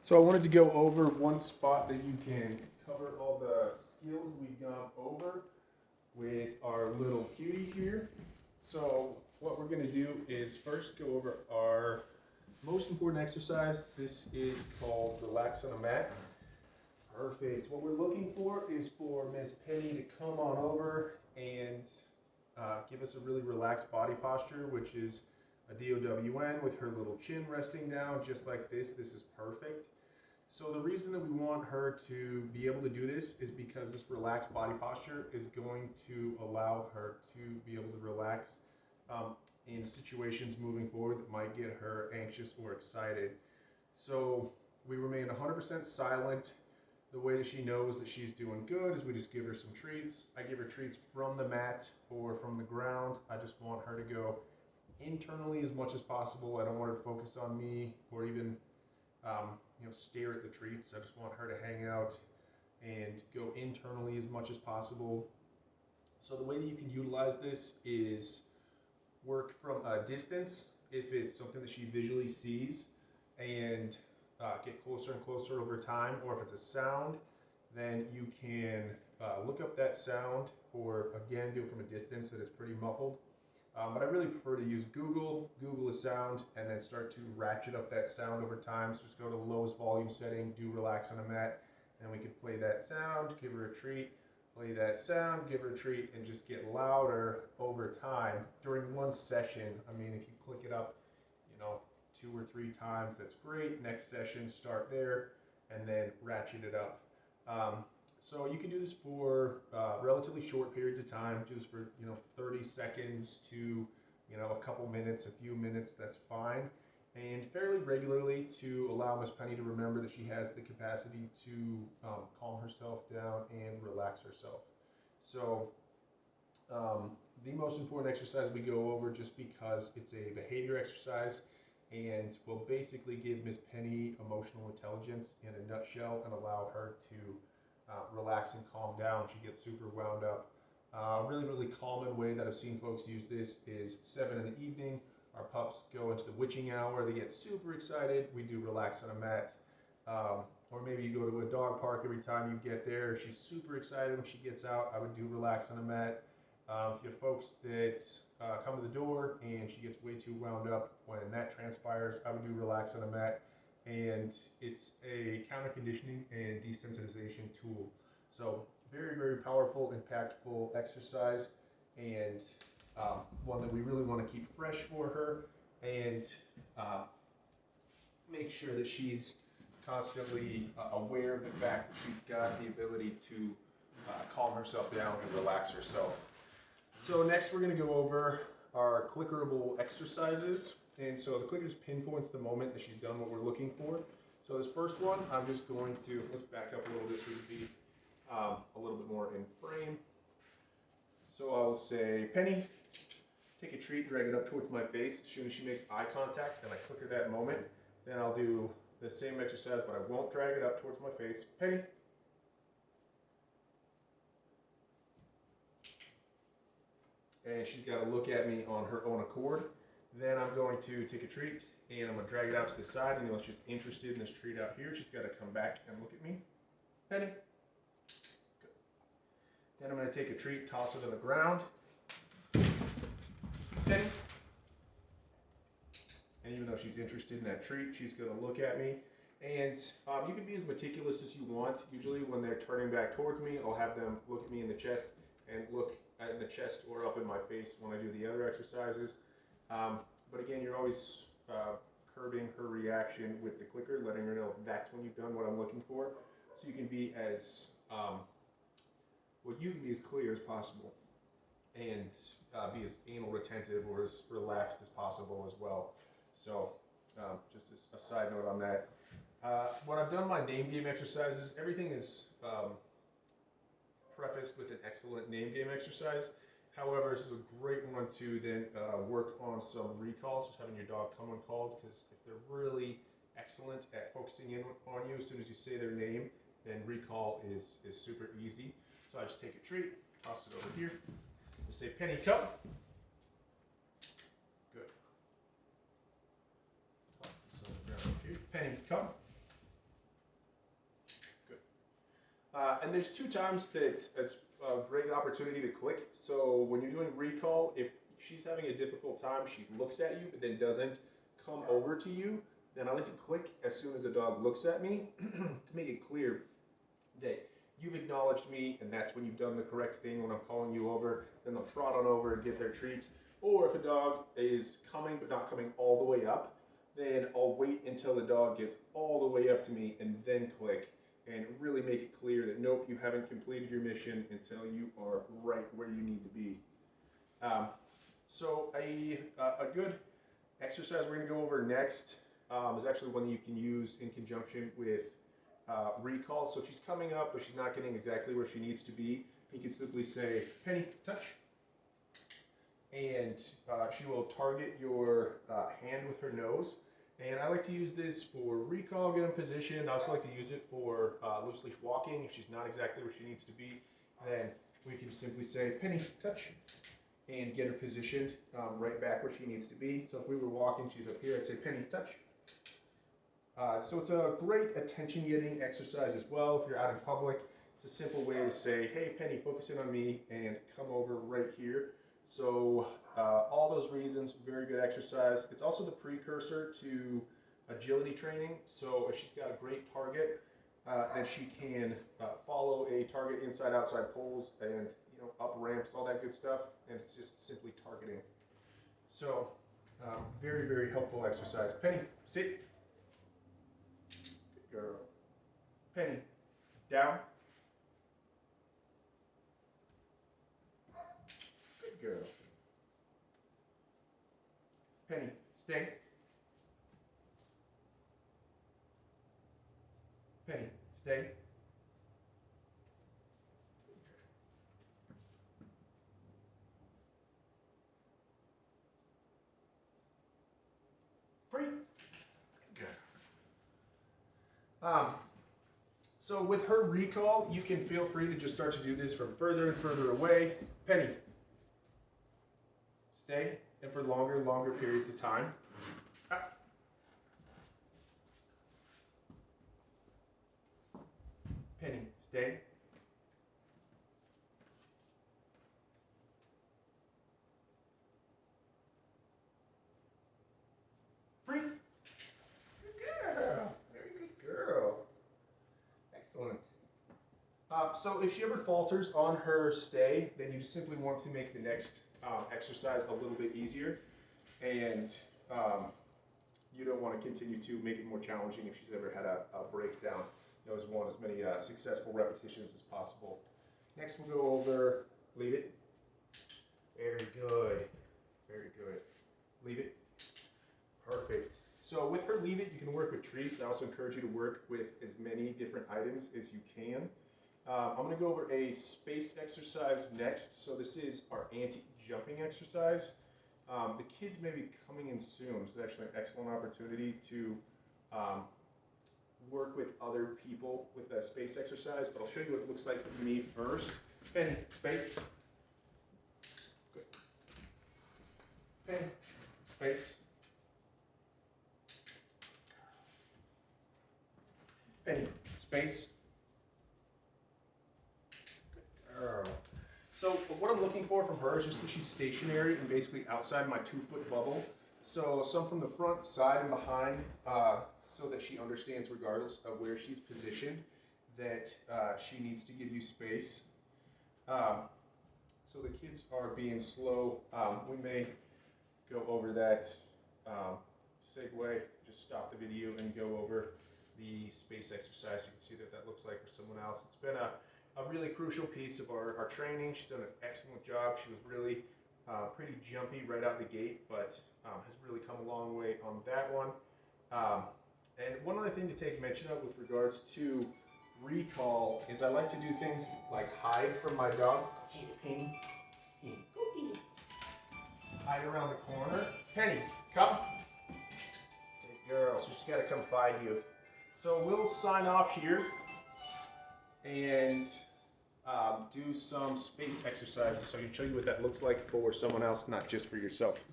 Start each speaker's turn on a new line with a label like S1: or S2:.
S1: So I wanted to go over one spot that you can cover all the skills we've gone over with our little cutie here. So what we're going to do is first go over our most important exercise. This is called relax on a mat. Perfect. What we're looking for is for Miss Penny to come on over and give us a really relaxed body posture, which is a DOWN with her little chin resting down just like this. This is perfect. So the reason that we want her to be able to do this is because this relaxed body posture is going to allow her to be able to relax in situations moving forward that might get her anxious or excited. So we remain 100% silent. The way that she knows that she's doing good is we just give her some treats. I give her treats from the mat or from the ground. I just want her to go internally as much as possible. I don't want her to focus on me or even stare at the treats. I just want her to hang out and go internally as much as possible. So the way that you can utilize this is work from a distance if it's something that she visually sees, and get closer and closer over time. Or if it's a sound, then you can look up that sound, or again do it from a distance that is pretty muffled. But I really prefer to use Google a sound, and then start to ratchet up that sound over time. So just go to the lowest volume setting, do relax on a mat, and we can play that sound, give her a treat, play that sound, give her a treat, and just get louder over time during one session. I mean, if you click it up, 2 or 3 times, that's great. Next session, start there, and then ratchet it up. So you can do this for relatively short periods of time, do this for 30 seconds to a couple minutes, a few minutes, that's fine. And fairly regularly to allow Miss Penny to remember that she has the capacity to calm herself down and relax herself. So the most important exercise we go over, just because it's a behavior exercise and will basically give Miss Penny emotional intelligence in a nutshell and allow her to relax and calm down. She gets super wound up. Really common way that I've seen folks use this is 7 in the evening. Our pups go into the witching hour. They get super excited. We do relax on a mat. Or maybe you go to a dog park. Every time you get there, she's super excited when she gets out. I would do relax on a mat. If you have folks that come to the door and she gets way too wound up, when that transpires, I would do relax on a mat. And it's a counter conditioning and desensitization tool. So very powerful, impactful exercise, and one that we really want to keep fresh for her, and make sure that she's constantly aware of the fact that she's got the ability to calm herself down and relax herself. So next we're going to go over our clickerable exercises. And so the clicker just pinpoints the moment that she's done what we're looking for. So this first one, I'm just going to, let's back up a little bit so we can be a little bit more in frame. So I'll say, Penny, take a treat, drag it up towards my face. As soon as she makes eye contact, then I clicker that moment. Then I'll do the same exercise, but I won't drag it up towards my face. Penny. And she's got to look at me on her own accord. Then I'm going to take a treat, and I'm going to drag it out to the side. And once she's interested in this treat out here, she's got to come back and look at me. Penny. Good. Then I'm going to take a treat, toss it on the ground. Penny. And even though she's interested in that treat, she's going to look at me. And you can be as meticulous as you want. Usually when they're turning back towards me, I'll have them look at me in the chest and look in the chest or up in my face when I do the other exercises. But again, you're always curbing her reaction with the clicker, letting her know that's when you've done what I'm looking for. So you can be as you can be as clear as possible, and be as anal retentive or as relaxed as possible as well. So just as a side note on that. When I've done my name game exercises, everything is prefaced with an excellent name game exercise. However, this is a great one to then work on some recalls, just having your dog come uncalled, because if they're really excellent at focusing in on you, as soon as you say their name, then recall is super easy. So I just take a treat, toss it over here, just say, Penny, come. Good. Toss this on the ground here. Penny, come. And there's two times that it's a great opportunity to click. So when you're doing recall, if she's having a difficult time, she looks at you but then doesn't come over to you, then I like to click as soon as the dog looks at me to make it clear that you've acknowledged me, and that's when you've done the correct thing when I'm calling you over. Then they'll trot on over and get their treats. Or if a dog is coming but not coming all the way up, then I'll wait until the dog gets all the way up to me and then click and really make it clear that nope, you haven't completed your mission until you are right where you need to be. So a good exercise we're going to go over next is actually one that you can use in conjunction with recall. So if she's coming up but she's not getting exactly where she needs to be, you can simply say, Penny, touch. And she will target your hand with her nose. And I like to use this for recall, get in position. I also like to use it for loose leash walking. If she's not exactly where she needs to be, then we can simply say, Penny, touch, and get her positioned right back where she needs to be. So if we were walking, she's up here, I'd say, Penny, touch. So it's a great attention-getting exercise as well. If you're out in public, it's a simple way to say, hey, Penny, focus in on me and come over right here. So all those reasons, very good exercise. It's also the precursor to agility training. So if she's got a great target, then she can follow a target inside, outside poles and up ramps, all that good stuff. And it's just simply targeting. So very, very helpful exercise. Penny, sit. Good girl. Penny, down. Good girl. Penny, stay. Penny, stay. Free. Good. So with her recall, you can feel free to just start to do this from further and further away. Penny, stay, and for longer and longer periods of time. Penny, stay. Free. Good girl. Very good girl. Excellent. So if she ever falters on her stay, then you simply want to make the next exercise a little bit easier. And you don't want to continue to make it more challenging if she's ever had a breakdown. You always want as many successful repetitions as possible. Next we'll go over leave it. Very good. Very good. Leave it. Perfect. So with her leave it, you can work with treats. I also encourage you to work with as many different items as you can. I'm going to go over a space exercise next. So this is our anti-jumping exercise. The kids may be coming in soon, so it's actually an excellent opportunity to work with other people with a space exercise, but I'll show you what it looks like for me first. Penny, space. Good. Penny, space. Penny, space. Good girl. So what I'm looking for from her is just that she's stationary and basically outside my 2-foot bubble. So some from the front, side, and behind, so that she understands regardless of where she's positioned that she needs to give you space. So the kids are being slow. We may go over that segue, just stop the video and go over the space exercise. You can see what that looks like for someone else. It's been a really crucial piece of our training. She's done an excellent job. She was really pretty jumpy right out the gate, but has really come a long way on that one. And one other thing to take mention of with regards to recall is I like to do things like hide from my dog. Penny, go get it. Hide around the corner. Penny, come. Good girl. So she's got to come find you. So we'll sign off here and do some space exercises so I can show you what that looks like for someone else, not just for yourself.